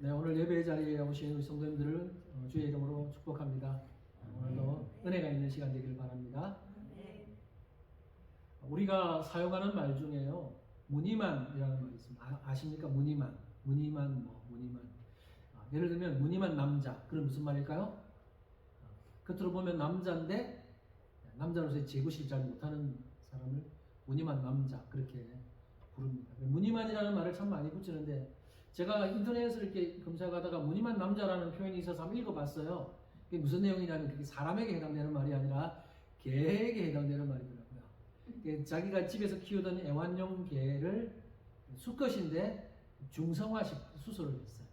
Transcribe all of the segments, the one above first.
네, 오늘 예배 자리에 오신 우리 성도님들을 주의 이름으로 축복합니다. 오늘도 은혜가 있는 시간 되길 바랍니다. 우리가 사용하는 말 중에요, 무늬만이라는 말이 있습니다. 아십니까? 무늬만. 예를 들면 무늬만 남자. 그럼 무슨 말일까요? 겉으로 보면 남자인데 남자로서의 제구실 잘 못하는 사람을 무늬만 남자 그렇게 부릅니다. 무늬만이라는 말을 참 많이 붙이는데 제가 인터넷에서 이렇게 검색하다가 무늬만 남자라는 표현이 있어서 한번 읽어봤어요. 그게 무슨 내용이냐면 그게 사람에게 해당되는 말이 아니라 개에게 해당되는 말이더라고요. 자기가 집에서 키우던 애완용 개를 수컷인데 중성화식 수술을 했어요.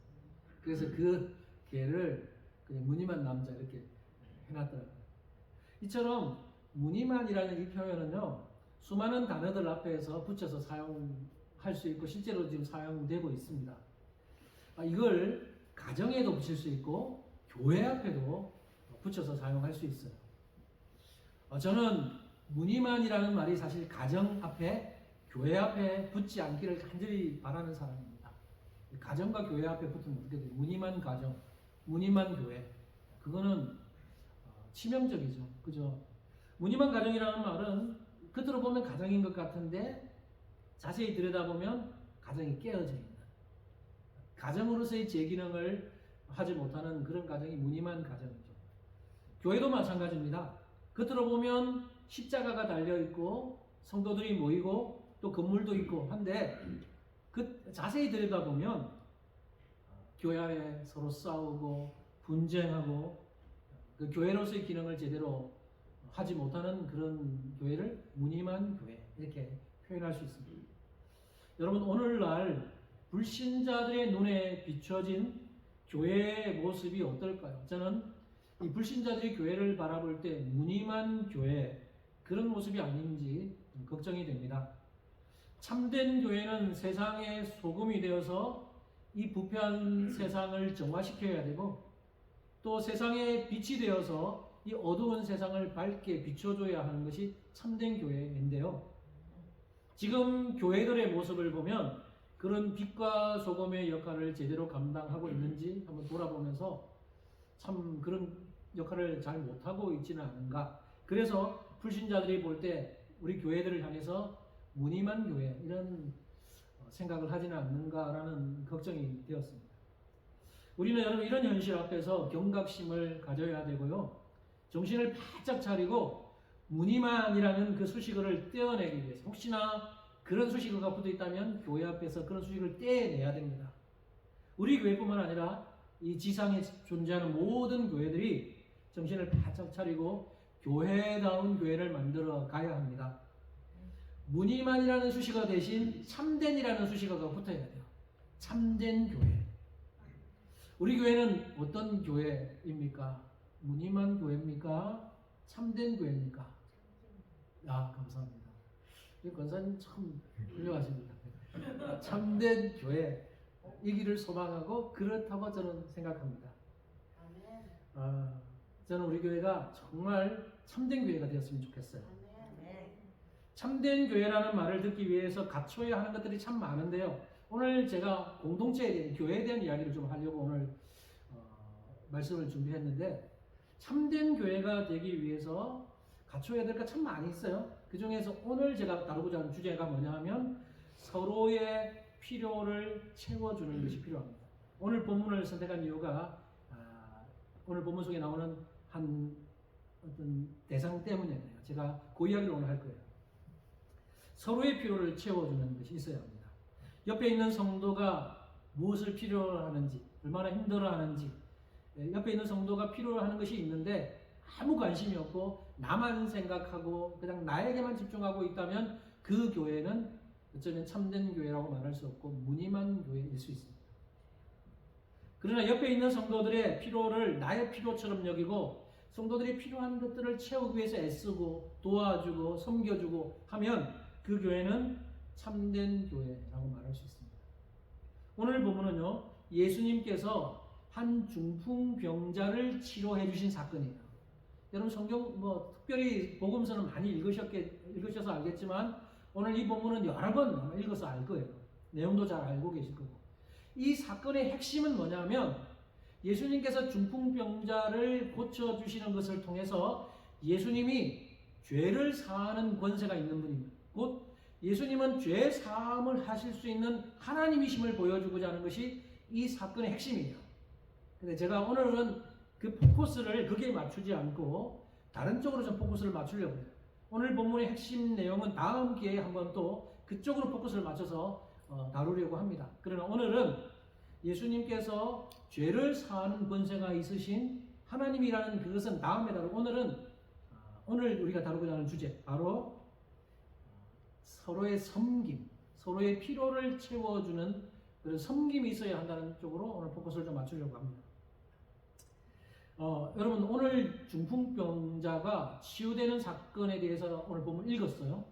그래서 그 개를 그냥 무늬만 남자 이렇게 해놨더라고요. 이처럼 무늬만이라는 이 표현은요, 수많은 단어들 앞에서 붙여서 사용할 수 있고 실제로 지금 사용되고 있습니다. 이걸 가정에도 붙일 수 있고 교회 앞에도 붙여서 사용할 수 있어요. 저는 무늬만이라는 말이 사실 가정 앞에, 교회 앞에 붙지 않기를 간절히 바라는 사람입니다. 가정과 교회 앞에 붙으면 어떻게 돼요? 무늬만 가정, 무늬만 교회. 그거는 치명적이죠. 그죠? 무늬만 가정이라는 말은 겉으로 보면 가정인 것 같은데 자세히 들여다보면 가정이 깨어져 있는, 가정으로서의 제 기능을 하지 못하는 그런 가정이 무늬만 가정이죠. 교회도 마찬가지입니다. 겉으로 보면 십자가가 달려있고 성도들이 모이고 또 건물도 있고 한데 자세히 들여다보면 교회 안에 서로 싸우고 분쟁하고 그 교회로서의 기능을 제대로 하지 못하는 그런 교회를 무늬만 교회 이렇게 표현할 수 있습니다. 여러분, 오늘날 불신자들의 눈에 비춰진 교회의 모습이 어떨까요? 저는 이 불신자들이 교회를 바라볼 때 무늬만 교회 그런 모습이 아닌지 걱정이 됩니다. 참된 교회는 세상의 소금이 되어서 이 부패한 세상을 정화시켜야 되고 또 세상의 빛이 되어서 이 어두운 세상을 밝게 비춰줘야 하는 것이 참된 교회인데요. 지금 교회들의 모습을 보면 그런 빛과 소금의 역할을 제대로 감당하고 있는지 한번 돌아보면서 참 그런 역할을 잘 못하고 있지는 않은가. 그래서 불신자들이 볼 때 우리 교회들을 향해서 무늬만 교회 이런 생각을 하지는 않는가라는 걱정이 되었습니다. 우리는 여러분 이런 현실 앞에서 경각심을 가져야 되고요. 정신을 바짝 차리고 무늬만이라는 그 수식어를 떼어내기 위해서, 혹시나 그런 수식어가 붙어 있다면 교회 앞에서 그런 수식어를 떼내야 됩니다. 우리 교회뿐만 아니라 이 지상에 존재하는 모든 교회들이 정신을 바짝 차리고 교회다운 교회를 만들어 가야 합니다. 무늬만이라는 수식어 대신 참된이라는 수식어가 붙어야 돼요. 참된 교회. 우리 교회는 어떤 교회입니까? 무늬만 교회입니까? 참된 교회입니까? 감사합니다. 권사님 참 훌륭하십니다. 참된 교회이기를 소망하고 그렇다고 저는 생각합니다. 저는 우리 교회가 정말 참된 교회가 되었으면 좋겠어요. 참된 교회라는 말을 듣기 위해서 갖춰야 하는 것들이 참 많은데요. 오늘 제가 공동체에 대한, 교회에 대한 이야기를 좀 하려고 오늘 말씀을 준비했는데, 참된 교회가 되기 위해서 갖춰야 될 것 참 많이 있어요. 그 중에서 오늘 제가 다루고자 하는 주제가 뭐냐 하면 서로의 필요를 채워주는 것이 필요합니다. 오늘 본문을 선택한 이유가 오늘 본문 속에 나오는 한 어떤 대상 때문이에요. 제가 그 이야기를 오늘 할 거예요. 서로의 필요를 채워주는 것이 있어야 합니다. 옆에 있는 성도가 무엇을 필요로 하는지, 얼마나 힘들어하는지, 옆에 있는 성도가 필요로 하는 것이 있는데 아무 관심이 없고 나만 생각하고 그냥 나에게만 집중하고 있다면 그 교회는 어쩌면 참된 교회라고 말할 수 없고 무늬만 교회일 수 있습니다. 그러나 옆에 있는 성도들의 필요를 나의 필요처럼 여기고 성도들이 필요한 것들을 채우기 위해서 애쓰고 도와주고 섬겨주고 하면 그 교회는 참된 교회라고 말할 수 있습니다. 오늘 본문은요, 예수님께서 한 중풍병자를 치료해 주신 사건이에요. 여러분 성경 특별히 복음서는 많이 읽으셔서 알겠지만 오늘 이 본문은 여러 번 읽어서 알 거예요. 내용도 잘 알고 계실 거고. 이 사건의 핵심은 뭐냐면 예수님께서 중풍병자를 고쳐주시는 것을 통해서 예수님이 죄를 사하는 권세가 있는 분입니다. 곧 예수님은 죄 사함을 하실 수 있는 하나님이심을 보여주고자 하는 것이 이 사건의 핵심이에요. 근데 제가 오늘은 그 포커스를 거기에 맞추지 않고 다른 쪽으로 좀 포커스를 맞추려고 해요. 오늘 본문의 핵심 내용은 다음 기회에 한번 또 그쪽으로 포커스를 맞춰서 다루려고 합니다. 그러나 오늘은 예수님께서 죄를 사하는 권세가 있으신 하나님이라는 그것은 다음에 다루고 오늘 우리가 다루고자 하는 주제 바로 서로의 섬김, 서로의 필요를 채워주는 그런 섬김이 있어야 한다는 쪽으로 오늘 포커스를 좀 맞추려고 합니다. 여러분 오늘 중풍병자가 치유되는 사건에 대해서 오늘 본문 읽었어요.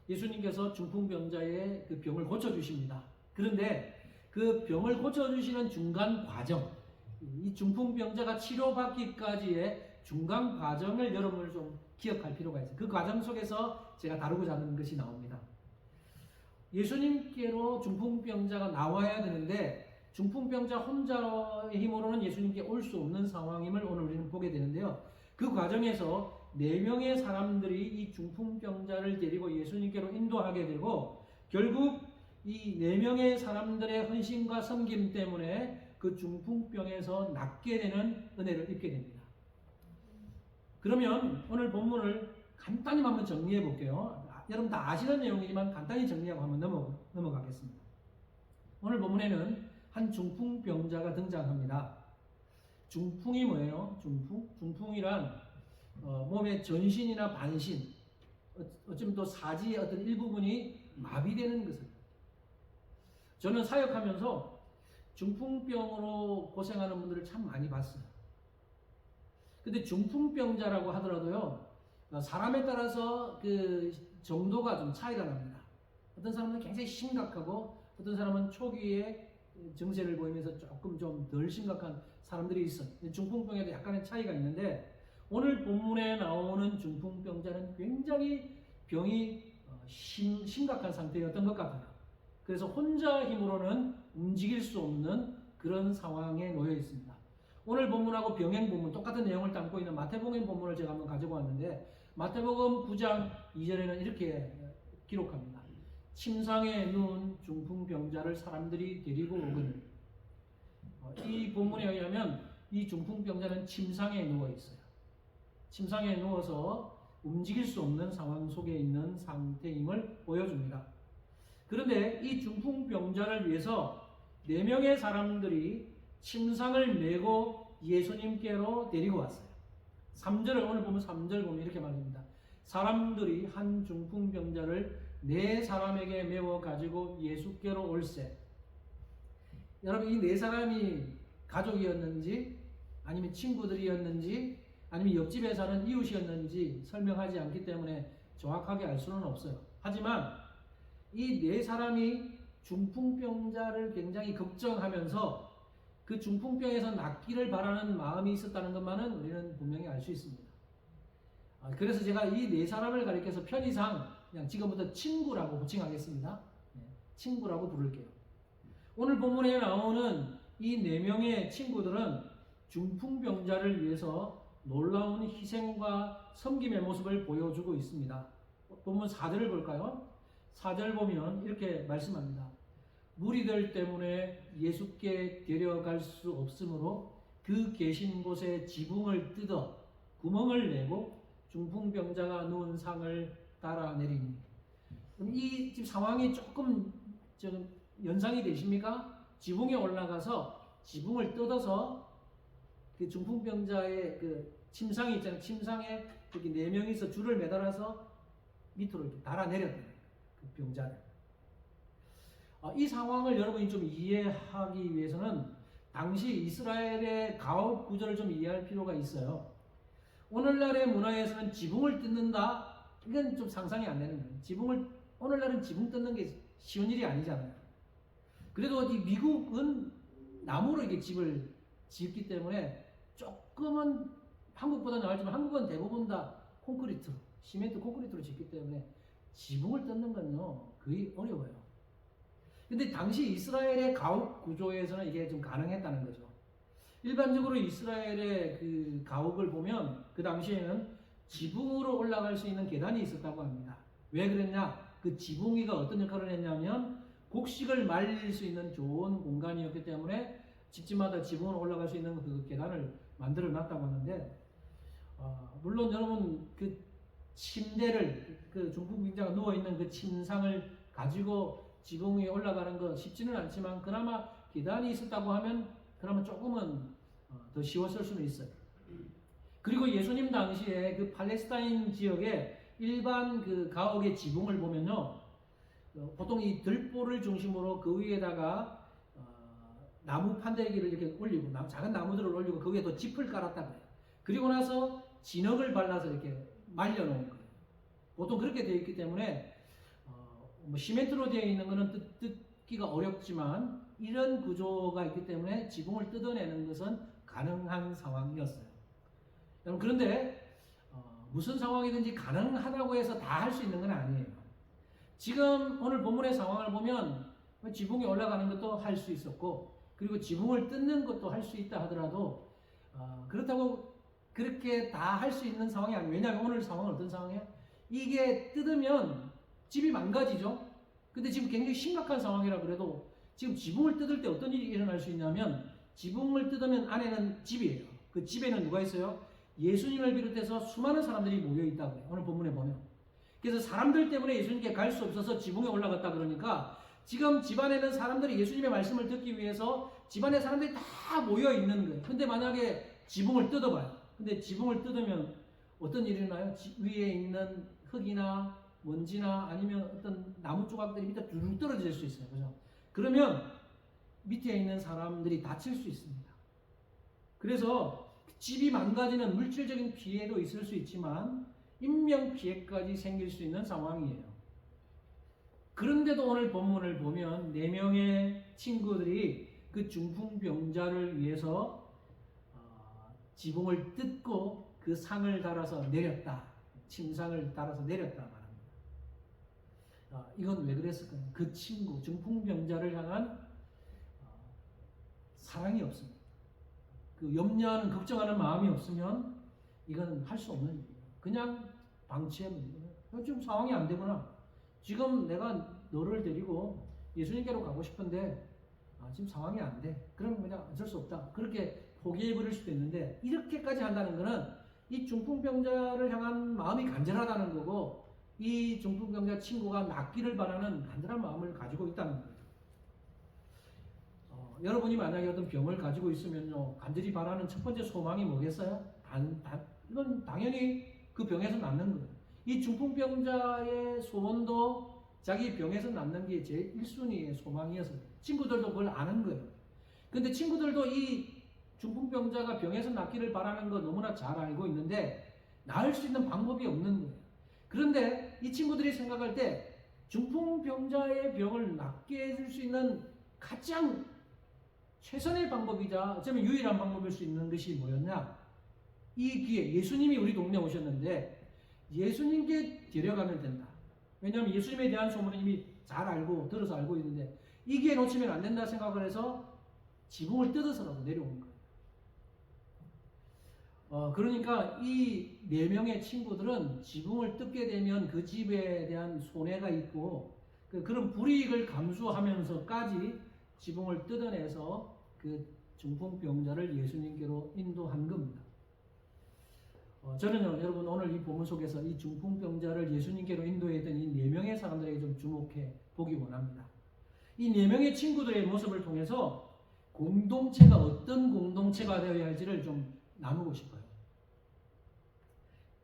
예수님께서 중풍병자의 그 병을 고쳐주십니다. 그런데 그 병을 고쳐주시는 중간 과정, 이 중풍병자가 치료받기까지의 중간 과정을 여러분을 좀 기억할 필요가 있어요. 그 과정 속에서 제가 다루고자 하는 것이 나옵니다. 예수님께로 중풍병자가 나와야 되는데 중풍병자 혼자의 힘으로는 예수님께 올 수 없는 상황임을 오늘 우리는 보게 되는데요. 그 과정에서 4명의 사람들이 이 중풍병자를 데리고 예수님께로 인도하게 되고 결국 이 4명의 사람들의 헌신과 섬김 때문에 그 중풍병에서 낫게 되는 은혜를 입게 됩니다. 그러면 오늘 본문을 간단히 한번 정리해 볼게요. 여러분 다 아시는 내용이지만 간단히 정리하고 한번 넘어가겠습니다. 오늘 본문에는 한 중풍병자가 등장합니다. 중풍이 뭐예요? 중풍이란 몸의 전신이나 반신, 어쩌면 또 사지의 어떤 일부분이 마비되는 것입니다. 저는 사역하면서 중풍병으로 고생하는 분들을 참 많이 봤어요. 근데 중풍병자라고 하더라도요, 사람에 따라서 그 정도가 좀 차이가 납니다. 어떤 사람은 굉장히 심각하고 어떤 사람은 초기에 증세를 보이면서 조금 좀 덜 심각한 사람들이 있어요. 중풍병에도 약간의 차이가 있는데 오늘 본문에 나오는 중풍병자는 굉장히 병이 심각한 상태였던 것 같아요. 그래서 혼자 힘으로는 움직일 수 없는 그런 상황에 놓여 있습니다. 오늘 본문하고 병행 본문 똑같은 내용을 담고 있는 마태복음 본문을 제가 한번 가지고 왔는데 마태복음 9장 2절에는 이렇게 기록합니다. 침상에 누운 중풍병자를 사람들이 데리고 오거늘. 이 본문에 의하면 이 중풍병자는 침상에 누워 있어요. 침상에 누워서 움직일 수 없는 상황 속에 있는 상태임을 보여줍니다. 그런데 이 중풍병자를 위해서 4명의 사람들이 침상을 메고 예수님께로 데리고 왔어요. 3절을 오늘 보면 3절 보면 이렇게 말합니다. 사람들이 한 중풍병자를 4사람에게 메워 가지고 예수께로 올세. 여러분 이 4사람이 가족이었는지 아니면 친구들이었는지 아니면 옆집에 사는 이웃이었는지 설명하지 않기 때문에 정확하게 알 수는 없어요. 하지만 이 4사람이 중풍병자를 굉장히 걱정하면서 그 중풍병에서 낫기를 바라는 마음이 있었다는 것만은 우리는 분명히 알 수 있습니다. 그래서 제가 이 4사람을 가리켜서 편의상 그냥 지금부터 친구라고 호칭하겠습니다. 친구라고 부를게요. 오늘 본문에 나오는 이 4명의 친구들은 중풍병자를 위해서 놀라운 희생과 섬김의 모습을 보여주고 있습니다. 본문 4절을 볼까요? 4절 보면 이렇게 말씀합니다. 무리들 때문에 예수께 데려갈 수 없으므로 그 계신 곳에 지붕을 뜯어 구멍을 내고 중풍병자가 누운 상을 따라 내리니. 이 지금 상황이 조금 연상이 되십니까? 지붕에 올라가서 지붕을 뜯어서 그 중풍병자의 그 침상이 있잖아요. 침상에 이렇게 4명이서 줄을 매달아서 밑으로 이렇게 달아내렸다. 그 병자를. 이 상황을 여러분이 좀 이해하기 위해서는 당시 이스라엘의 가옥 구조를 좀 이해할 필요가 있어요. 오늘날의 문화에서는 지붕을 뜯는다? 이건 좀 상상이 안 되는 거예요. 오늘날은 지붕 뜯는 게 쉬운 일이 아니잖아요. 그래도 이 미국은 나무로 이렇게 집을 짓기 때문에 조금은 한국보다 나을지만 한국은 대부분 다 콘크리트로, 시멘트 콘크리트로 짓기 때문에 지붕을 뜯는 건요, 거의 어려워요. 근데 당시 이스라엘의 가옥 구조에서는 이게 좀 가능했다는 거죠. 일반적으로 이스라엘의 그 가옥을 보면 그 당시에는 지붕으로 올라갈 수 있는 계단이 있었다고 합니다. 왜 그랬냐? 그 지붕이가 어떤 역할을 했냐면 곡식을 말릴 수 있는 좋은 공간이었기 때문에 집집마다 지붕으로 올라갈 수 있는 그 계단을 만들어 놨다고 하는데, 물론 여러분 그 침대를, 그 중풍병자가 누워있는 그 침상을 가지고 지붕 위에 올라가는 거 쉽지는 않지만 그나마 계단이 있었다고 하면 그나마 조금은 더 쉬웠을 수는 있어요. 그리고 예수님 당시에 그 팔레스타인 지역의 일반 그 가옥의 지붕을 보면요, 보통 이 들보를 중심으로 그 위에다가 나무 판대기를 이렇게 올리고 작은 나무들을 올리고 그 위에 또 짚을 깔았다고 해요. 그리고 나서 진흙을 발라서 이렇게 말려놓은 거예요. 보통 그렇게 되어 있기 때문에 뭐 시멘트로 되어 있는 것은 뜯기가 어렵지만 이런 구조가 있기 때문에 지붕을 뜯어내는 것은 가능한 상황이었어요. 그런데 무슨 상황이든지 가능하다고 해서 다 할 수 있는 건 아니에요. 지금 오늘 본문의 상황을 보면 지붕에 올라가는 것도 할 수 있었고, 그리고 지붕을 뜯는 것도 할 수 있다 하더라도 그렇다고 그렇게 다 할 수 있는 상황이 아니에요. 왜냐하면 오늘 상황은 어떤 상황이에요? 이게 뜯으면 집이 망가지죠. 근데 지금 굉장히 심각한 상황이라 그래도 지금 지붕을 뜯을 때 어떤 일이 일어날 수 있냐면, 지붕을 뜯으면 안에는 집이에요. 그 집에는 누가 있어요? 예수님을 비롯해서 수많은 사람들이 모여 있다고 해요. 오늘 본문에 보면. 그래서 사람들 때문에 예수님께 갈 수 없어서 지붕에 올라갔다 그러니까 지금 집안에는 사람들이 예수님의 말씀을 듣기 위해서 집안에 사람들이 다 모여 있는 거예요. 근데 만약에 지붕을 뜯어봐요. 근데 지붕을 뜯으면 어떤 일이 일어나요? 위에 있는 흙이나 먼지나 아니면 어떤 나무 조각들이 밑에 두둑 떨어질 수 있어요. 그죠? 그러면 밑에 있는 사람들이 다칠 수 있습니다. 그래서 집이 망가지는 물질적인 피해도 있을 수 있지만 인명 피해까지 생길 수 있는 상황이에요. 그런데도 오늘 본문을 보면 4명의 친구들이 그 중풍병자를 위해서 지붕을 뜯고 그 상을 달아서 내렸다. 침상을 달아서 내렸다 말합니다. 이건 왜 그랬을까요? 그 친구, 중풍병자를 향한 사랑이 없습니다. 그 염려하는, 걱정하는 마음이 없으면 이건 할 수 없는 일이에요. 그냥 방치하면 돼요. 지금 상황이 안 되구나. 지금 내가 너를 데리고 예수님께로 가고 싶은데 지금 상황이 안 돼. 그럼 그냥 어쩔 수 없다. 그렇게 포기해버릴 수도 있는데, 이렇게까지 한다는 것은 이 중풍병자를 향한 마음이 간절하다는 거고, 이 중풍병자 친구가 낫기를 바라는 간절한 마음을 가지고 있다는 거예요. 여러분이 만약에 어떤 병을 가지고 있으면요, 간절히 바라는 첫 번째 소망이 뭐겠어요? 이건 당연히 그 병에서 낫는 거예요. 이 중풍병자의 소원도 자기 병에서 낫는 게 제 1순위의 소망이어서 친구들도 그걸 아는 거예요. 근데 친구들도 이 중풍병자가 병에서 낫기를 바라는 거 너무나 잘 알고 있는데 나을 수 있는 방법이 없는 거예요. 그런데 이 친구들이 생각할 때 중풍병자의 병을 낫게 해줄 수 있는 가장 최선의 방법이자 어쩌면 유일한 방법일 수 있는 것이 뭐였냐? 이 기회, 예수님이 우리 동네에 오셨는데 예수님께 데려가면 된다. 왜냐하면 예수님에 대한 소문은 이미 잘 알고 들어서 알고 있는데 이 기회 놓치면 안 된다 생각을 해서 지붕을 뜯어서라도 내려온 거예요. 그러니까 이 4명의 친구들은 지붕을 뜯게 되면 그 집에 대한 손해가 있고 그런 불이익을 감수하면서까지 지붕을 뜯어내서 그 중풍병자를 예수님께로 인도한 겁니다. 저는요, 여러분 오늘 이 본문 속에서 이 중풍병자를 예수님께로 인도했던 이 4명의 사람들에게 좀 주목해 보기 원합니다. 이 4명의 친구들의 모습을 통해서 공동체가 어떤 공동체가 되어야 할지를 좀 나누고 싶어요.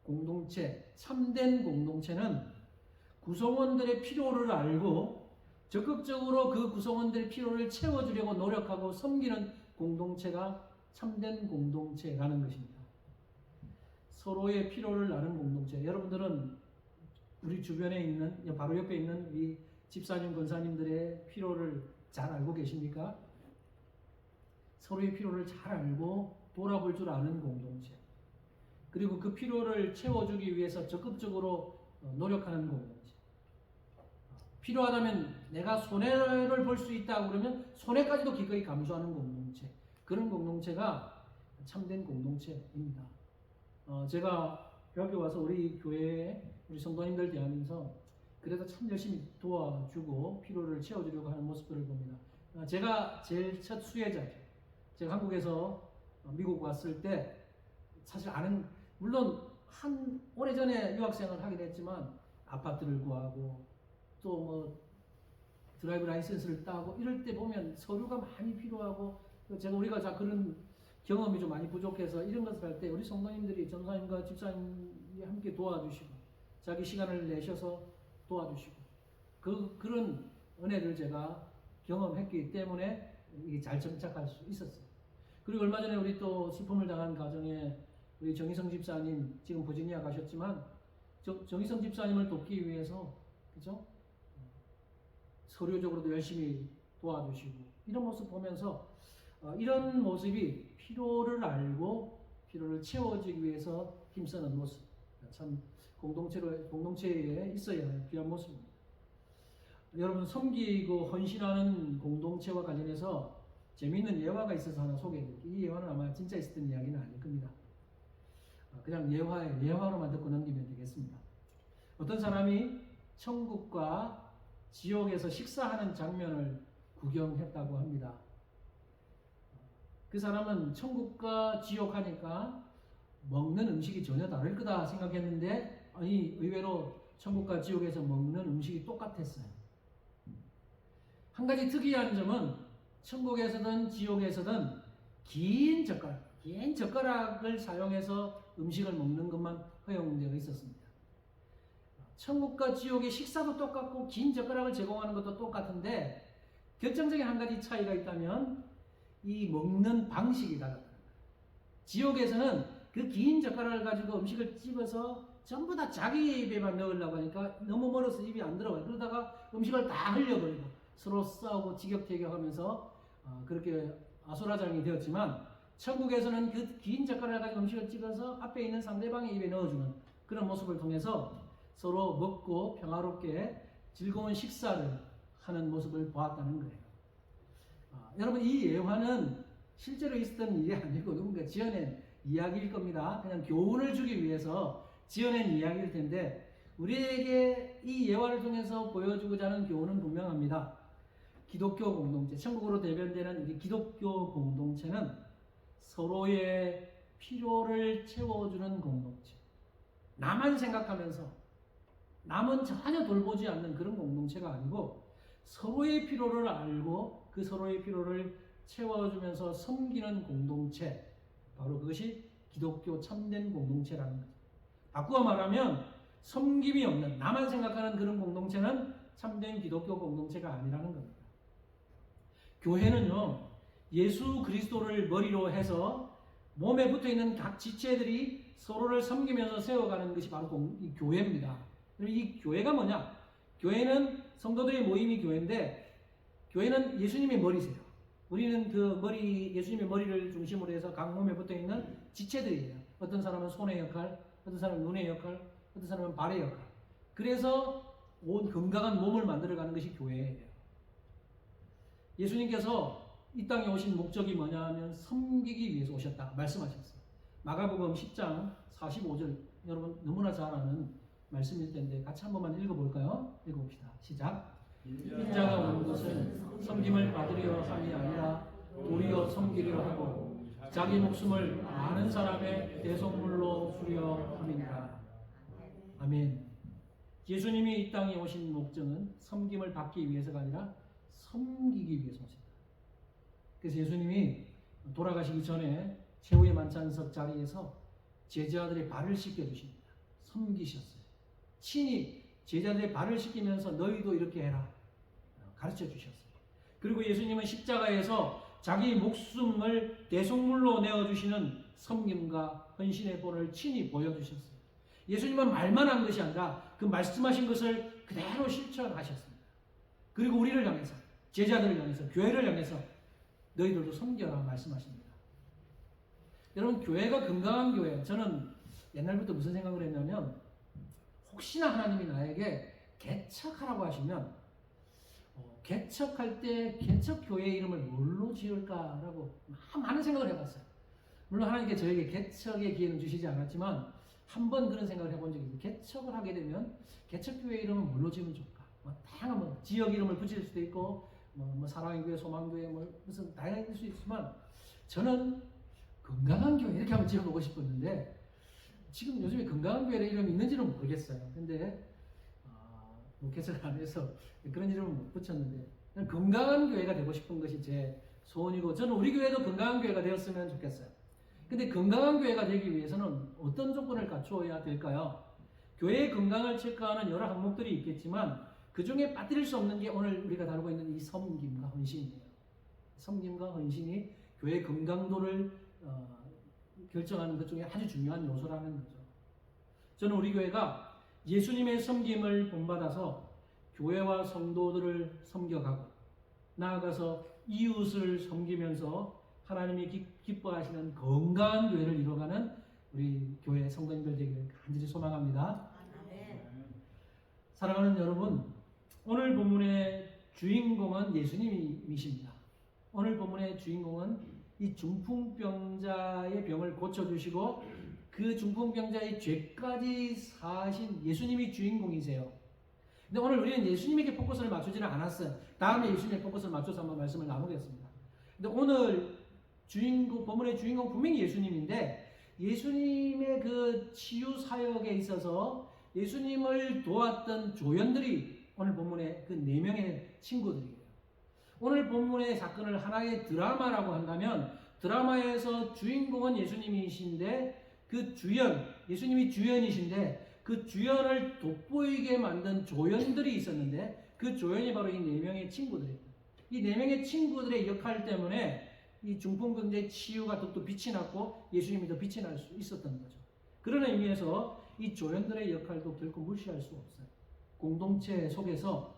공동체, 참된 공동체는 구성원들의 필요를 알고 적극적으로 그 구성원들의 필요를 채워주려고 노력하고 섬기는 공동체가 참된 공동체라는 것입니다. 서로의 필요를 아는 공동체. 여러분들은 우리 주변에 있는, 바로 옆에 있는 이 집사님, 권사님들의 필요를 잘 알고 계십니까? 서로의 필요를 잘 알고 돌아볼 줄 아는 공동체. 그리고 그 필요를 채워주기 위해서 적극적으로 노력하는 공동체. 필요하다면 내가 손해를 볼 수 있다 그러면 손해까지도 기꺼이 감수하는 공동체, 그런 공동체가 참된 공동체입니다. 제가 대학교 와서 우리 교회에 우리 성도님들 대하면서 그래도 참 열심히 도와주고 필요를 채워주려고 하는 모습들을 봅니다. 제가 제일 첫 수혜자죠. 제가 한국에서 미국 왔을 때 사실 물론 오래전에 유학생을 하긴 했지만 아파트를 구하고 또 뭐 드라이브 라이센스를 따고 이럴 때 보면 서류가 많이 필요하고 우리가 그런 경험이 좀 많이 부족해서 이런 것을 할 때 우리 성도님들이 전사님과 집사님이 함께 도와주시고 자기 시간을 내셔서 도와주시고 그런 은혜를 제가 경험했기 때문에 이게 잘 정착할 수 있었어요. 그리고 얼마 전에 우리 또 슬픔을 당한 가정에 우리 정희성 집사님 지금 버지니아 가셨지만 정희성 집사님을 돕기 위해서 그죠? 서류적으로도 열심히 도와주시고 이런 모습 보면서 이런 모습이 필요를 알고 필요를 채워주기 위해서 힘쓰는 모습, 참 공동체에 있어야 할 귀한 모습입니다. 여러분, 섬기고 헌신하는 공동체와 관련해서 재미있는 예화가 있어서 하나 소개해드릴게요. 이 예화는 아마 진짜 있었던 이야기는 아닐 겁니다. 그냥 예화로만 듣고 넘기면 되겠습니다. 어떤 사람이 천국과 지옥에서 식사하는 장면을 구경했다고 합니다. 그 사람은 천국과 지옥 하니까 먹는 음식이 전혀 다를 거다 생각했는데 아니 의외로 천국과 지옥에서 먹는 음식이 똑같았어요. 한 가지 특이한 점은 천국에서든 지옥에서든 긴 젓가락을 사용해서 음식을 먹는 것만 허용되어 있었습니다. 천국과 지옥의 식사도 똑같고 긴 젓가락을 제공하는 것도 똑같은데 결정적인 한 가지 차이가 있다면 이 먹는 방식이 달랐다는 거예요. 지옥에서는 그 긴 젓가락을 가지고 음식을 집어서 전부 다 자기 입에만 넣으려고 하니까 너무 멀어서 입이 안 들어가요. 그러다가 음식을 다 흘려버리고 서로 싸우고 지격태격하면서 그렇게 아수라장이 되었지만 천국에서는 그 긴 젓가락을 가지고 음식을 찍어서 앞에 있는 상대방의 입에 넣어주는 그런 모습을 통해서 서로 먹고 평화롭게 즐거운 식사를 하는 모습을 보았다는 거예요. 여러분, 이 예화는 실제로 있었던 일이 아니고 누군가 지어낸 이야기일 겁니다. 그냥 교훈을 주기 위해서 지어낸 이야기일 텐데 우리에게 이 예화를 통해서 보여주고자 하는 교훈은 분명합니다. 기독교 공동체, 천국으로 대변되는 우리 기독교 공동체는 서로의 필요를 채워주는 공동체, 나만 생각하면서 남은 전혀 돌보지 않는 그런 공동체가 아니고 서로의 필요를 알고 그 서로의 필요를 채워주면서 섬기는 공동체, 바로 그것이 기독교 참된 공동체라는 거죠. 바꾸어 말하면 섬김이 없는 나만 생각하는 그런 공동체는 참된 기독교 공동체가 아니라는 겁니다. 교회는요, 예수 그리스도를 머리로 해서 몸에 붙어있는 각 지체들이 서로를 섬기면서 세워가는 것이 바로 이 교회입니다. 이 교회가 뭐냐? 교회는 성도들의 모임이 교회인데 교회는 예수님의 머리세요. 우리는 예수님의 머리를 중심으로 해서 각 몸에 붙어있는 지체들이에요. 어떤 사람은 손의 역할, 어떤 사람은 눈의 역할, 어떤 사람은 발의 역할. 그래서 온 건강한 몸을 만들어가는 것이 교회예요. 예수님께서 이 땅에 오신 목적이 뭐냐 하면 섬기기 위해서 오셨다 말씀하셨어요. 마가복음 10장 45절, 여러분 너무나 잘 아는 말씀일 텐데 같이 한 번만 읽어볼까요? 읽어봅시다. 시작. 인자가 온 것은 섬김을 받으려 함이 아니라 도리어 섬기려 하고 자기 목숨을 많은 사람의 대속물로 주려 함이니라. 아멘. 예수님이 이 땅에 오신 목적은 섬김을 받기 위해서가 아니라 섬기기 위해서 오셨다. 그래서 예수님이 돌아가시기 전에 최후의 만찬석 자리에서 제자들의 발을 씻겨주십니다. 섬기셨어요. 친히 제자들의 발을 씻기면서 너희도 이렇게 해라 가르쳐 주셨어요. 그리고 예수님은 십자가에서 자기 목숨을 대속물로 내어주시는 섬김과 헌신의 본을 친히 보여주셨어요. 예수님은 말만 한 것이 아니라 그 말씀하신 것을 그대로 실천하셨습니다. 그리고 우리를 향해서, 제자들을 향해서, 교회를 향해서 너희들도 섬겨라 말씀하십니다. 여러분, 교회가 건강한 교회, 저는 옛날부터 무슨 생각을 했냐면 혹시나 하나님이 나에게 개척하라고 하시면 개척할 때 개척교회 이름을 뭘로 지을까라고 많은 생각을 해봤어요. 물론 하나님께 저에게 개척의 기회는 주시지 않았지만 한 번 그런 생각을 해본 적이 있어요. 개척을 하게 되면 개척교회 이름은 뭘로 지으면 좋을까? 다양한 지역 이름을 붙일 수도 있고 사랑의 교회, 소망교회 무슨 다양할 수 있지만 저는 건강한 교회 이렇게 한번 지어보고 싶었는데 지금 요즘에 건강한 교회 이름이 있는지는 모르겠어요. 근데 개척을 안 해서 그런 이름을 못 붙였는데 건강한 교회가 되고 싶은 것이 제 소원이고 저는 우리 교회도 건강한 교회가 되었으면 좋겠어요. 근데 건강한 교회가 되기 위해서는 어떤 조건을 갖추어야 될까요? 교회의 건강을 체크하는 여러 항목들이 있겠지만 그 중에 빠뜨릴 수 없는 게 오늘 우리가 다루고 있는 이 섬김과 헌신이에요. 섬김과 헌신이 교회의 건강도를 결정하는 것 중에 아주 중요한 요소라는 거죠. 저는 우리 교회가 예수님의 섬김을 본받아서 교회와 성도들을 섬겨가고 나아가서 이웃을 섬기면서 하나님이 기뻐하시는 건강한 교회를 이루어가는 우리 교회 성도님들 되기를 간절히 소망합니다. 사랑하는 여러분, 오늘 본문의 주인공은 예수님이십니다. 오늘 본문의 주인공은 이 중풍병자의 병을 고쳐주시고 그 중풍병자의 죄까지 사하신 예수님이 주인공이세요. 근데 오늘 우리는 예수님에게 포커스를 맞추지는 않았어요. 다음에 예수님의 포커스를 맞춰서 한번 말씀을 나누겠습니다. 근데 오늘 본문의 주인공 분명히 예수님인데 예수님의 그 치유 사역에 있어서 예수님을 도왔던 조연들이 오늘 본문의 그 4명의 친구들이에요. 오늘 본문의 사건을 하나의 드라마라고 한다면 드라마에서 주인공은 예수님이신데 그 예수님이 주연이신데 그 주연을 돋보이게 만든 조연들이 있었는데 그 조연이 바로 이 4명의 친구들이에요. 이 4명의 친구들의 역할 때문에 이 중풍병자의 치유가 더욱더 빛이 났고 예수님이 더 빛이 날 수 있었던 거죠. 그런 의미에서 이 조연들의 역할도 결코 무시할 수 없어요. 공동체 속에서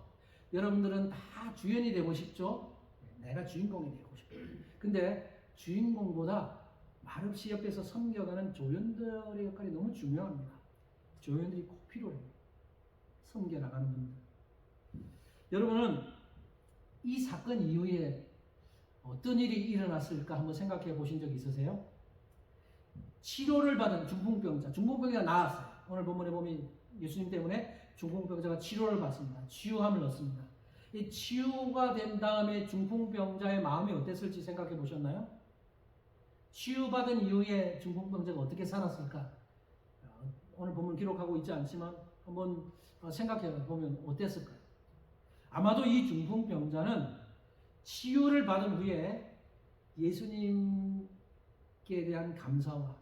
여러분들은 다 주연이 되고 싶죠? 내가 주인공이 되고 싶어요. 근데 주인공보다 말없이 옆에서 섬겨가는 조연들의 역할이 너무 중요합니다. 조연들이 꼭 필요해요. 섬겨나가는 분들. 여러분은 이 사건 이후에 어떤 일이 일어났을까 한번 생각해 보신 적 있으세요? 치료를 받은 중풍병자가 나았어요. 오늘 본문에 보면 예수님 때문에 중풍병자가 치료를 받습니다. 치유함을 얻습니다. 이 치유가 된 다음에 중풍병자의 마음이 어땠을지 생각해 보셨나요? 치유받은 이후에 중풍병자가 어떻게 살았을까? 오늘 본문 기록하고 있지 않지만 한번 생각해 보면 어땠을까요? 아마도 이 중풍병자는 치유를 받은 후에 예수님께 대한 감사와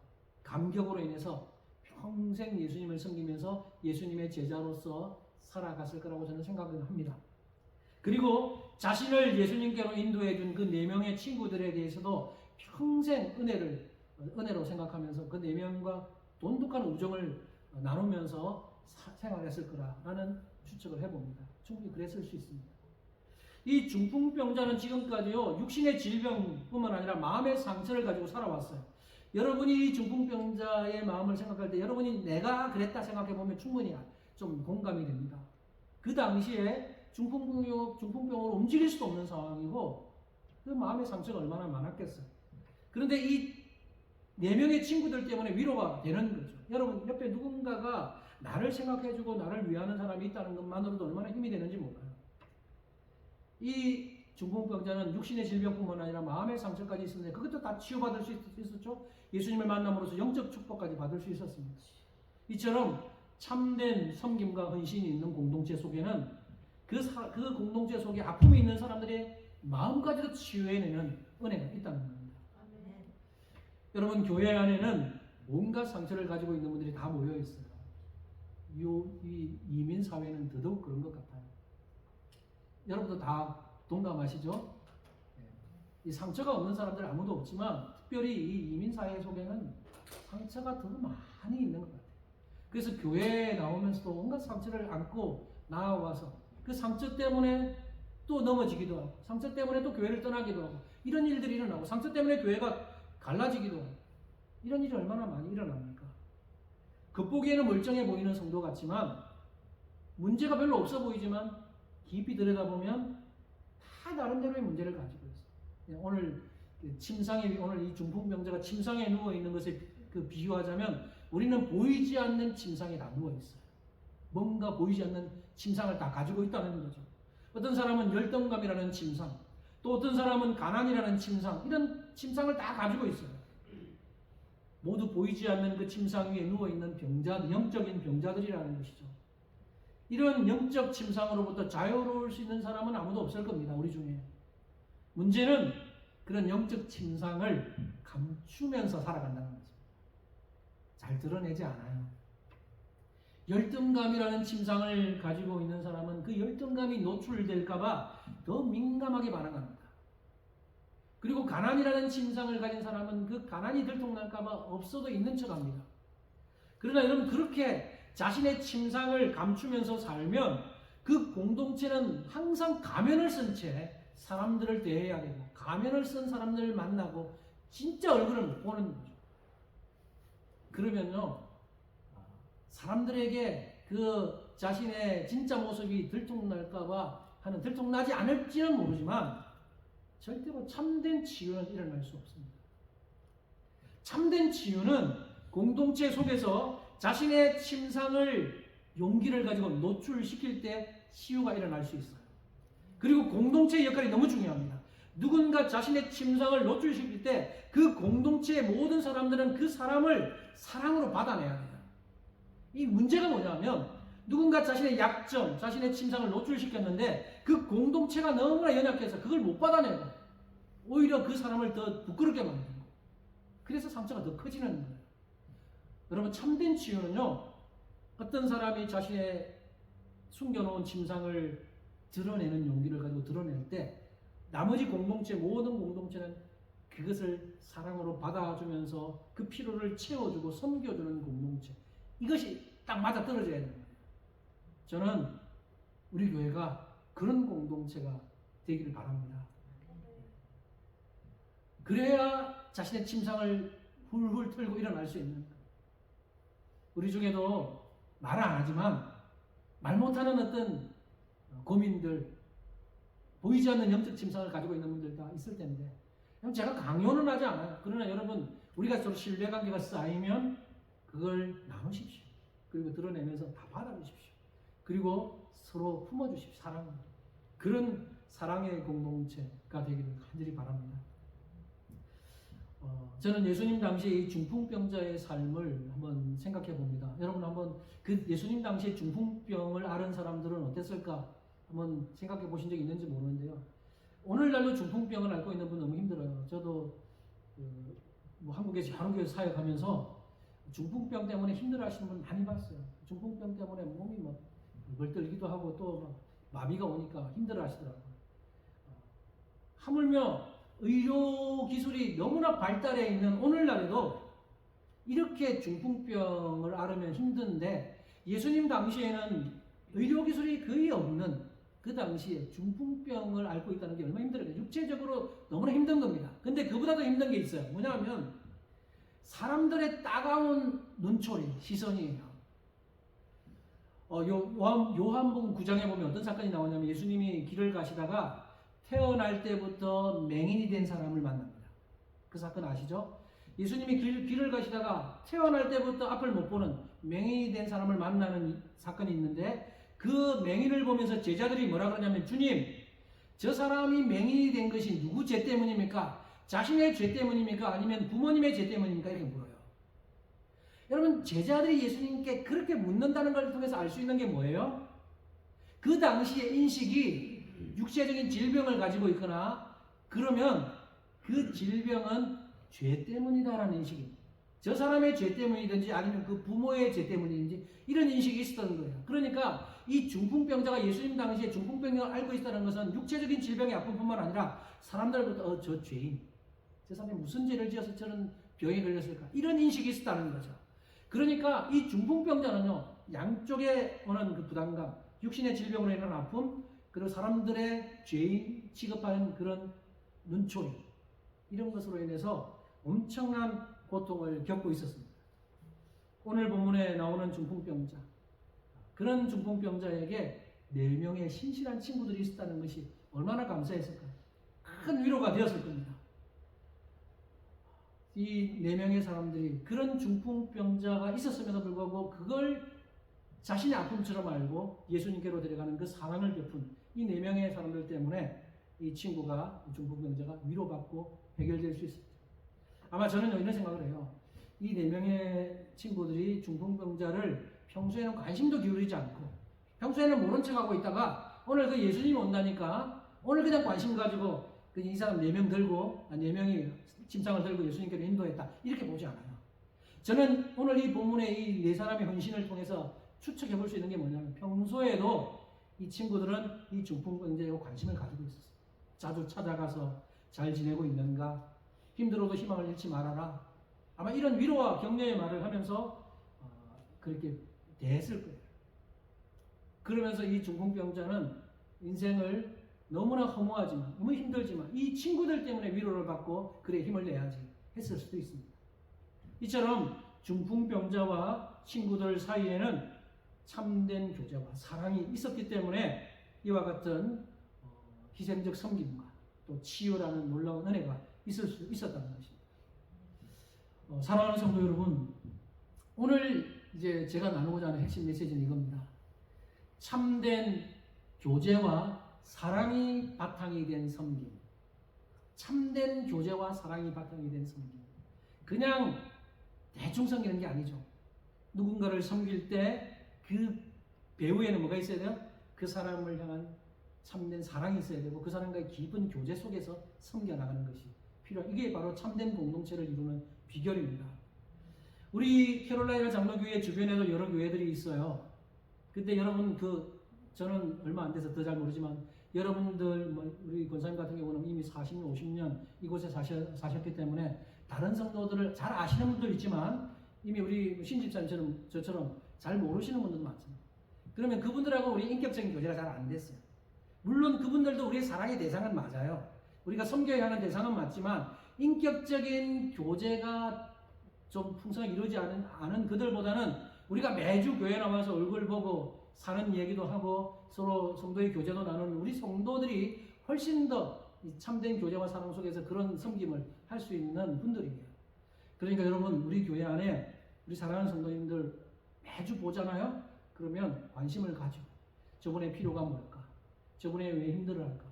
감격으로 인해서 평생 예수님을 섬기면서 예수님의 제자로서 살아갔을 거라고 저는 생각을 합니다. 그리고 자신을 예수님께로 인도해 준 그 4명의 친구들에 대해서도 평생 은혜로 생각하면서 그 4명과 돈독한 우정을 나누면서 생활했을 거라는 추측을 해봅니다. 충분히 그랬을 수 있습니다. 이 중풍병자는 지금까지요 육신의 질병뿐만 아니라 마음의 상처를 가지고 살아왔어요. 여러분이 이 중풍병자의 마음을 생각할 때 여러분이 내가 그랬다 생각해 보면 충분히 좀 공감이 됩니다. 그 당시에 중풍병으로 움직일 수도 없는 상황이고 그 마음의 상처가 얼마나 많았겠어요. 그런데 이 4명의 친구들 때문에 위로가 되는 거죠. 여러분 옆에 누군가가 나를 생각해주고 나를 위하는 사람이 있다는 것만으로도 얼마나 힘이 되는지 몰라요. 이 중풍병자는 육신의 질병뿐만 아니라 마음의 상처까지 있었는데 그것도 다 치유받을 수 있었죠. 예수님을 만남으로써 영적 축복까지 받을 수 있었습니다. 이처럼 참된 섬김과 헌신이 있는 공동체 속에는 그 공동체 속에 아픔이 있는 사람들의 마음까지도 치유해내는 은혜가 있다는 겁니다. 아멘. 여러분 교회 안에는 온갖 상처를 가지고 있는 분들이 다 모여 있어요. 이 이민 사회는 더더욱 그런 것 같아요. 여러분도 다 동감하시죠? 이 상처가 없는 사람들 아무도 없지만 특별히 이 이민 사회 속에는 상처가 더 많이 있는 것 같아요. 그래서 교회에 나오면서도 온갖 상처를 안고 나와서 그 상처 때문에 또 넘어지기도 하고 상처 때문에 또 교회를 떠나기도 하고 이런 일들이 일어나고 상처 때문에 교회가 갈라지기도 하고 이런 일이 얼마나 많이 일어납니까? 겉보기에는 멀쩡해 보이는 성도 같지만 문제가 별로 없어 보이지만 깊이 들여다보면 다 나름대로의 문제를 가지고 있어요. 오늘 침상에 오늘 이 중풍병자가 침상에 누워 있는 것에 비유하자면 우리는 보이지 않는 침상에 다 누워 있어요. 뭔가 보이지 않는 침상을 다 가지고 있다는 거죠. 어떤 사람은 열등감이라는 침상, 또 어떤 사람은 가난이라는 침상, 이런 침상을 다 가지고 있어요. 모두 보이지 않는 그 침상 위에 누워있는 병자, 영적인 병자들이라는 것이죠. 이런 영적 침상으로부터 자유로울 수 있는 사람은 아무도 없을 겁니다. 우리 중에. 문제는 그런 영적 침상을 감추면서 살아간다는 거죠. 잘 드러내지 않아요. 열등감이라는 침상을 가지고 있는 사람은 그 열등감이 노출될까봐 더 민감하게 반응합니다. 그리고 가난이라는 침상을 가진 사람은 그 가난이 들통날까봐 없어도 있는 척합니다. 그러나 여러분, 그렇게 자신의 침상을 감추면서 살면 그 공동체는 항상 가면을 쓴 채 사람들을 대해야 되고, 가면을 쓴 사람들을 만나고 진짜 얼굴을 못 보는 거죠. 그러면요, 사람들에게 그 자신의 진짜 모습이 들통날까봐 하는, 들통나지 않을지는 모르지만 절대로 참된 치유는 일어날 수 없습니다. 참된 치유는 공동체 속에서 자신의 침상을 용기를 가지고 노출시킬 때 치유가 일어날 수 있어요. 그리고 공동체의 역할이 너무 중요합니다. 누군가 자신의 침상을 노출시킬 때 그 공동체의 모든 사람들은 그 사람을 사랑으로 받아내야 돼요. 이 문제가 뭐냐면, 누군가 자신의 약점, 자신의 침상을 노출시켰는데 그 공동체가 너무나 연약해서 그걸 못 받아내고 오히려 그 사람을 더 부끄럽게 만들고, 그래서 상처가 더 커지는 거예요. 여러분, 참된 치유는요, 어떤 사람이 자신의 숨겨놓은 침상을 드러내는 용기를 가지고 드러낼 때 나머지 공동체, 모든 공동체는 그것을 사랑으로 받아주면서 그 필요를 채워주고 섬겨주는 공동체, 이것이 딱 맞아 떨어져야 되는 거예요. 저는 우리 교회가 그런 공동체가 되기를 바랍니다. 그래야 자신의 침상을 훌훌 털고 일어날 수 있는 거예요. 우리 중에도 말을 안 하지만 말 못하는 어떤 고민들, 보이지 않는 영적 침상을 가지고 있는 분들 다 있을 텐데, 제가 강요는 하지 않아요. 그러나 여러분, 우리가 서로 신뢰관계가 쌓이면 그걸 나누십시오. 그리고 드러내면서 다 받아주십시오. 그리고 서로 품어주십시오. 사랑으로. 그런 사랑의 공동체가 되기를 간절히 바랍니다. 저는 예수님 당시의 이 중풍병자의 삶을 한번 생각해 봅니다. 여러분, 한번 그 예수님 당시의 중풍병을 앓은 사람들은 어땠을까 한번 생각해 보신 적 있는지 모르는데요. 오늘날로 중풍병을 앓고 있는 분 너무 힘들어요. 저도 한국에서 여러 교회 사역하면서 중풍병 때문에 힘들어하시는 분 많이 봤어요. 중풍병 때문에 몸이 막 멀떨기도 하고 또 마비가 오니까 힘들어하시더라고요. 하물며 의료 기술이 너무나 발달해 있는 오늘날에도 이렇게 중풍병을 앓으면 힘든데, 예수님 당시에는 의료 기술이 거의 없는 그 당시에 중풍병을 앓고 있다는 게 얼마나 힘들어요. 육체적으로 너무나 힘든 겁니다. 근데 그보다도 힘든 게 있어요. 뭐냐면 사람들의 따가운 눈초리, 시선이에요. 요한복음 9장에 보면 어떤 사건이 나오냐면, 예수님이 길을 가시다가 태어날 때부터 맹인이 된 사람을 만납니다. 그 사건 아시죠? 예수님이 길을 가시다가 태어날 때부터 앞을 못 보는 맹인이 된 사람을 만나는 사건이 있는데, 그 맹인을 보면서 제자들이 뭐라 그러냐면, 주님, 저 사람이 맹인이 된 것이 누구 죄 때문입니까? 자신의 죄 때문입니까? 아니면 부모님의 죄 때문입니까? 이렇게 물어요. 여러분, 제자들이 예수님께 그렇게 묻는다는 걸 통해서 알 수 있는 게 뭐예요? 그 당시의 인식이 육체적인 질병을 가지고 있거나 그러면 그 질병은 죄 때문이다라는 인식입니다. 저 사람의 죄 때문이든지 아니면 그 부모의 죄 때문인지 이런 인식이 있었던 거예요. 그러니까 이 중풍병자가 예수님 당시에 중풍병을 앓고 있다는 것은 육체적인 질병의 아픔뿐만 아니라 사람들부터 저 죄인, 저 사람이 무슨 죄를 지어서 저런 병에 걸렸을까, 이런 인식이 있었다는 거죠. 그러니까 이 중풍병자는요, 양쪽에 오는 그 부담감, 육신의 질병으로 인한 아픔, 그리고 사람들의 죄인 취급하는 그런 눈초리, 이런 것으로 인해서 엄청난 고통을 겪고 있었습니다. 오늘 본문에 나오는 중풍병자, 그런 중풍병자에게 4명의 신실한 친구들이 있었다는 것이 얼마나 감사했을까. 큰 위로가 되었을 겁니다. 이 4명의 사람들이 그런 중풍병자가 있었음에도 불구하고 그걸 자신의 아픔처럼 알고 예수님께로 데려가는 그 사랑을 베푼 이 4명의 사람들 때문에 이 친구가, 중풍병자가 위로받고 해결될 수 있습니다. 아마 저는 이런 생각을 해요. 이 4명의 친구들이 중풍병자를 평소에는 관심도 기울이지 않고 평소에는 모른 척하고 있다가 오늘 그 예수님이 온다니까 오늘 그냥 관심 가지고 이 사람 4명 들고 4명이 침상을 들고 예수님께로 인도했다 이렇게 보지 않아요. 저는 오늘 이 본문의 이 4사람의 헌신을 통해서 추측해 볼 수 있는 게 뭐냐면 평소에도 이 친구들은 이 중풍병자에 관심을 가지고 있었어요. 자주 찾아가서 잘 지내고 있는가, 힘들어도 희망을 잃지 말아라. 아마 이런 위로와 격려의 말을 하면서 그렇게 대했을 거예요. 그러면서 이 중풍병자는 인생을 너무나 허무하지만 너무 힘들지만 이 친구들 때문에 위로를 받고 그래 힘을 내야지 했을 수도 있습니다. 이처럼 중풍병자와 친구들 사이에는 참된 교제와 사랑이 있었기 때문에 이와 같은 희생적 섬김과 또 치유라는 놀라운 은혜가 있을 수 있었다는 것입니다. 사랑하는 성도 여러분, 오늘 이제 제가 나누고자 하는 핵심 메시지는 이겁니다. 참된 교제와 사랑이 바탕이 된 섬김. 참된 교제와 사랑이 바탕이 된 섬김. 그냥 대충 섬기는 게 아니죠. 누군가를 섬길 때 그 배후에는 뭐가 있어야 돼요? 그 사람을 향한 참된 사랑이 있어야 되고 그 사람과의 깊은 교제 속에서 섬겨나가는 것이 필요한, 이게 바로 참된 공동체를 이루는 비결입니다. 우리 캐롤라이나 장로교회 주변에도 여러 교회들이 있어요. 근데 여러분 저는 얼마 안 돼서 더 잘 모르지만 여러분들 우리 권사님 같은 경우는 이미 40년, 50년 이곳에 사셨기 때문에 다른 성도들을 잘 아시는 분도 있지만 이미 우리 신집사님처럼 저처럼 잘 모르시는 분들도 많습니다. 그러면 그분들하고 우리 인격적인 교제가 잘 안 됐어요. 물론 그분들도 우리의 사랑의 대상은 맞아요. 우리가 섬겨야 하는 대상은 맞지만 인격적인 교제가 좀 풍성하게 이루어지지 않은 그들보다는 우리가 매주 교회 나와서 얼굴 보고 사는 얘기도 하고 서로 성도의 교제도 나누는 우리 성도들이 훨씬 더 참된 교제와 사랑 속에서 그런 섬김을 할 수 있는 분들이에요. 그러니까 여러분, 우리 교회 안에 우리 사랑하는 성도님들 매주 보잖아요. 그러면 관심을 가지고 저분의 필요가 뭘까? 저분이 왜 힘들어할까?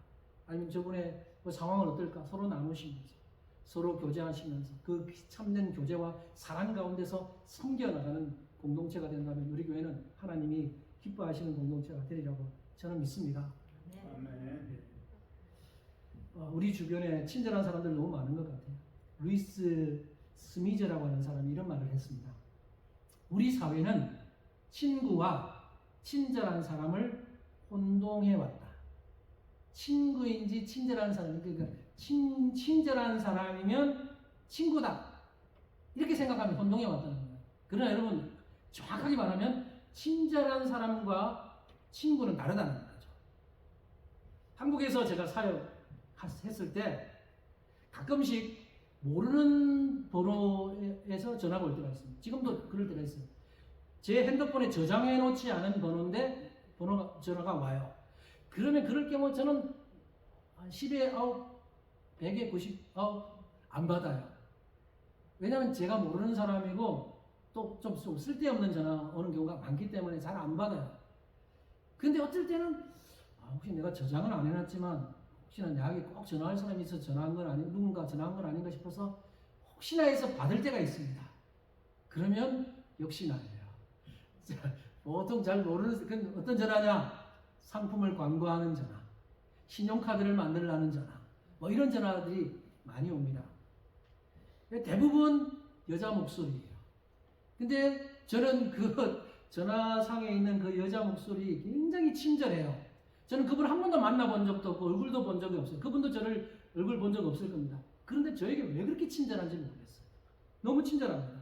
아니면 저분의 상황은 어떨까? 서로 나누시면서 서로 교제하시면서 그 참된 교제와 사랑 가운데서 섬겨나가는 공동체가 된다면 우리 교회는 하나님이 기뻐하시는 공동체가 되리라고 저는 믿습니다. 아멘. 우리 주변에 친절한 사람들 너무 많은 것 같아요. 루이스 스미저라고 하는 사람이 이런 말을 했습니다. 우리 사회는 친구와 친절한 사람을 혼동해 왔다. 친구인지 친절한 사람, 그러니까 친절한 사람이면 친구다. 이렇게 생각하면 혼동해 왔다는 거예요. 그러나 여러분, 정확하게 말하면 친절한 사람과 친구는 다르다는 거죠. 한국에서 제가 사역했을 때 가끔씩 모르는 번호에서 전화가 올 때가 있습니다. 지금도 그럴 때가 있어요. 제 핸드폰에 저장해 놓지 않은 번호인데 전화가 와요. 그러면 그럴 경우 저는 10에 9, 100에 99 안 받아요. 왜냐하면 제가 모르는 사람이고 또 좀 쓸데없는 전화 오는 경우가 많기 때문에 잘 안 받아요. 근데 어떨 때는 혹시 내가 저장을 안 해놨지만 혹시나 내게 꼭 전화할 사람이 있어서 전화한 건 아닌가, 누군가 전화한 건 아닌가 싶어서 혹시나 해서 받을 때가 있습니다. 그러면 역시 나예요. 보통 잘 모르는, 어떤 전화냐? 상품을 광고하는 전화, 신용카드를 만들라는 전화, 이런 전화들이 많이 옵니다. 대부분 여자 목소리예요. 근데 저는 그 전화상에 있는 그 여자 목소리 굉장히 친절해요. 저는 그분을 한 번도 만나본 적도 없고 얼굴도 본 적이 없어요. 그분도 저를 얼굴 본 적 없을 겁니다. 그런데 저에게 왜 그렇게 친절한지 모르겠어요. 너무 친절합니다.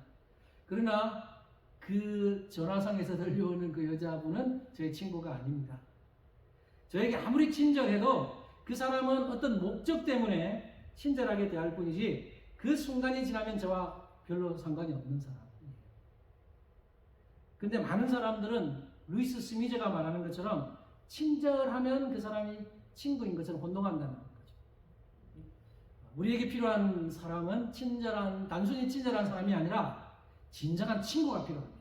그러나 그 전화상에서 들려오는 그 여자분은 저의 친구가 아닙니다. 저에게 아무리 친절해도 그 사람은 어떤 목적 때문에 친절하게 대할 뿐이지 그 순간이 지나면 저와 별로 상관이 없는 사람이에요. 근데 많은 사람들은 루이스 스미저가 말하는 것처럼 친절하면 그 사람이 친구인 것처럼 혼동한다는 거죠. 우리에게 필요한 사람은 단순히 친절한 사람이 아니라 진정한 친구가 필요합니다.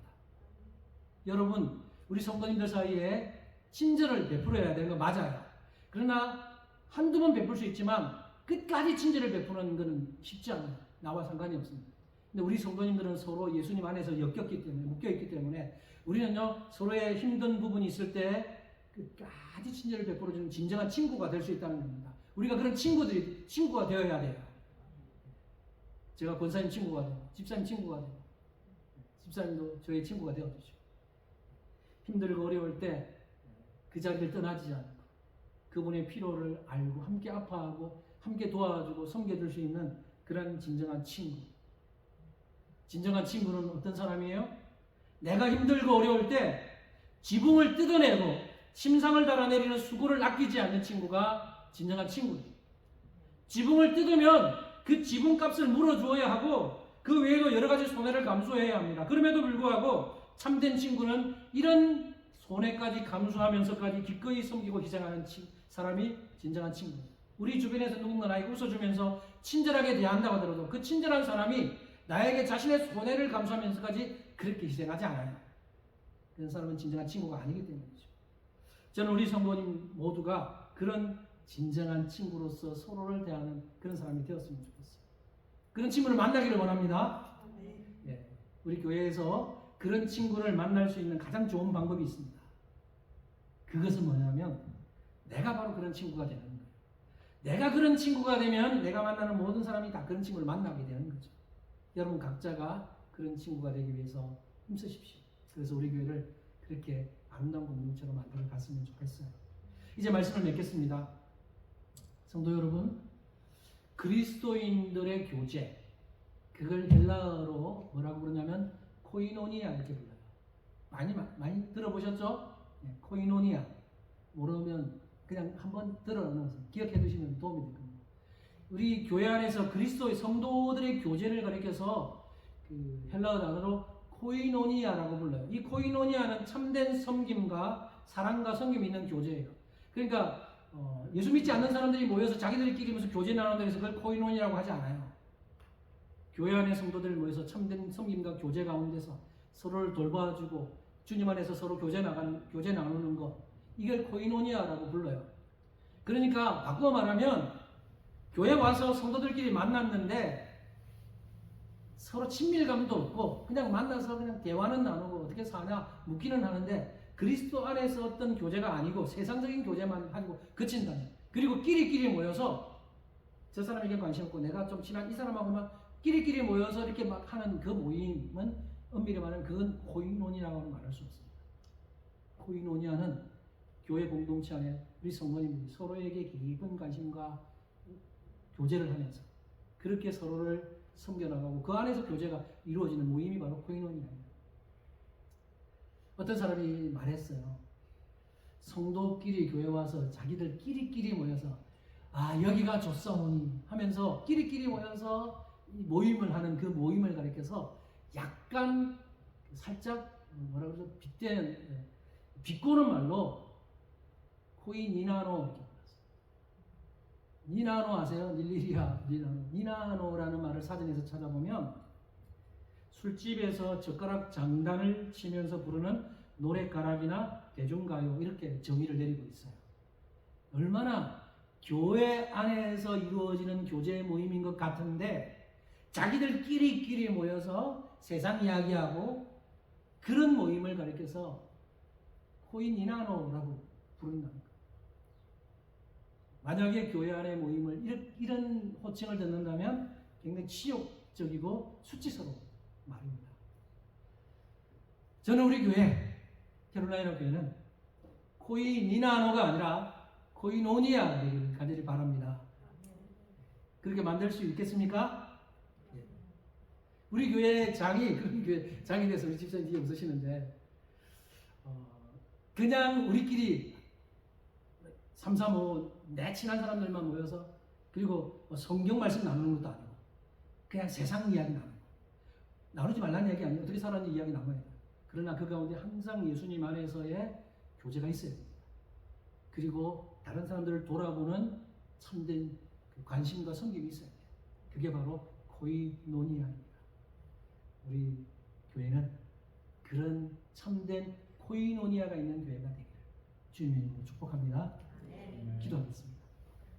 여러분, 우리 성도님들 사이에 친절을 베풀어야 되는 거 맞아요. 그러나 한두 번 베풀 수 있지만 끝까지 친절을 베푸는 것은 쉽지 않아요. 나와 상관이 없습니다. 근데 우리 성도님들은 서로 예수님 안에서 묶여있기 때문에 우리는요, 서로의 힘든 부분이 있을 때 끝까지 친절을 베풀어주는 진정한 친구가 될 수 있다는 겁니다. 우리가 그런 친구가 되어야 돼요. 제가 권사님 친구가 되고, 집사님 친구가 되고, 집사님도 저의 친구가 되어주시고, 힘들고 어려울 때 그 자리를 떠나지 않고, 그분의 필요를 알고, 함께 아파하고, 함께 도와주고, 섬겨줄 수 있는 그런 진정한 친구. 진정한 친구는 어떤 사람이에요? 내가 힘들고 어려울 때 지붕을 뜯어내고 심상을 달아내리는 수고를 아끼지 않는 친구가 진정한 친구예요. 지붕을 뜯으면 그 지붕값을 물어주어야 하고 그 외에도 여러 가지 손해를 감수해야 합니다. 그럼에도 불구하고 참된 친구는 이런 손해까지 감수하면서까지 기꺼이 섬기고 희생하는 사람이 진정한 친구예요. 우리 주변에서 누군가 나에게 웃어주면서 친절하게 대한다고 하더라도 그 친절한 사람이 나에게 자신의 손해를 감수하면서까지 그렇게 희생하지 않아요. 그런 사람은 진정한 친구가 아니기 때문이죠. 저는 우리 성도님 모두가 그런 진정한 친구로서 서로를 대하는 그런 사람이 되었으면 좋겠어요. 그런 친구를 만나기를 원합니다. 예, 우리 교회에서 그런 친구를 만날 수 있는 가장 좋은 방법이 있습니다. 그것은 뭐냐면 내가 바로 그런 친구가 되는 거예요. 내가 그런 친구가 되면 내가 만나는 모든 사람이 다 그런 친구를 만나게 되는 거죠. 여러분 각자가 그런 친구가 되기 위해서 힘쓰십시오. 그래서 우리 교회를 그렇게 아름다운 공동체로 만들어 갔으면 좋겠어요. 이제 말씀을 맺겠습니다. 성도 여러분, 그리스도인들의 교제, 그걸 헬라어로 뭐라고 부르냐면 코이노니아 이렇게 불러요. 많이 들어보셨죠? 네, 코이노니아. 모르면 그냥 한번 들어놓으세요. 기억해 두시면 도움이 될 겁니다. 우리 교회 안에서 그리스도의 성도들의 교제를 가리켜서 그 헬라어 단어로 코이노니아라고 불러요. 이 코이노니아는 참된 섬김과 사랑과 섬김이 있는 교제예요. 그러니까 예수 믿지 않는 사람들이 모여서 자기들끼리 무슨 교제 나눈다고 해서 그걸 코이노니아라고 하지 않아요. 교회 안에 성도들 모여서 참된 섬김과 교제 가운데서 서로를 돌봐주고 주님 안에서 서로 교제 나누는 것, 이걸 코이노니아라고 불러요. 그러니까 바꾸어 말하면 교회 와서 성도들끼리 만났는데 서로 친밀감도 없고 그냥 만나서 그냥 대화는 나누고 어떻게 사냐 묻기는 하는데 그리스도 안에서 어떤 교제가 아니고 세상적인 교제만 하고 그친다면, 그리고 끼리끼리 모여서 저 사람에게 관심 없고 내가 좀 친한 이 사람하고만 끼리끼리 모여서 이렇게 막 하는 그 모임은 엄밀히 말하면 그건 코이노니아라고 말할 수 없습니다. 코이노니아는 교회 공동체 안에 우리 성도님들이 서로에게 깊은 관심과 교제를 하면서 그렇게 서로를 섬겨나가고 그 안에서 교제가 이루어지는 모임이 바로 코이노니아입니다. 어떤 사람이 말했어요. 성도끼리 교회 와서 자기들 끼리끼리 모여서 여기가 좋사오니 하면서 끼리끼리 모여서 모임을 하는 그 모임을 가리켜서 약간 살짝 뭐라 그러죠? 비꼬는 말로 코이니나노 이렇게 불렀어요. 니나노 아세요? 니나노라는 말을 사전에서 찾아보면 술집에서 젓가락 장단을 치면서 부르는 노랫가락이나 대중가요 이렇게 정의를 내리고 있어요. 얼마나 교회 안에서 이루어지는 교제 모임인 것 같은데 자기들끼리 모여서 세상 이야기하고 그런 모임을 가리켜서 코이니나노라고 부른다는 거예요. 만약에 교회 안의 모임을 이런 호칭을 듣는다면 굉장히 치욕적이고 수치스러운 말입니다. 저는 우리 교회, 캐롤라이나 교회는 코이니나노가 아니라 코이노니아를 가지길 바랍니다. 그렇게 만들 수 있겠습니까? 우리 교회 장이 그런 교회 장이 돼서 우리 집사님 뒤에 웃으시는데 그냥 우리끼리 3, 4, 5 내 친한 사람들만 모여서 그리고 성경 말씀 나누는 것도 아니고 그냥 세상 이야기 나누지 말라는 이야기 아니에요. 어떻게 살았는지 이야기 나눠야 돼요. 그러나 그 가운데 항상 예수님 안에서의 교제가 있어야 됩니다. 그리고 다른 사람들을 돌아보는 참된 그 관심과 섬김이 있어야 돼요. 그게 바로 코이노니아입니다. 우리 교회는 그런 참된 코이노니아가 있는 교회가 되기를 주님의 이름으로 축복합니다. 기도하겠습니다.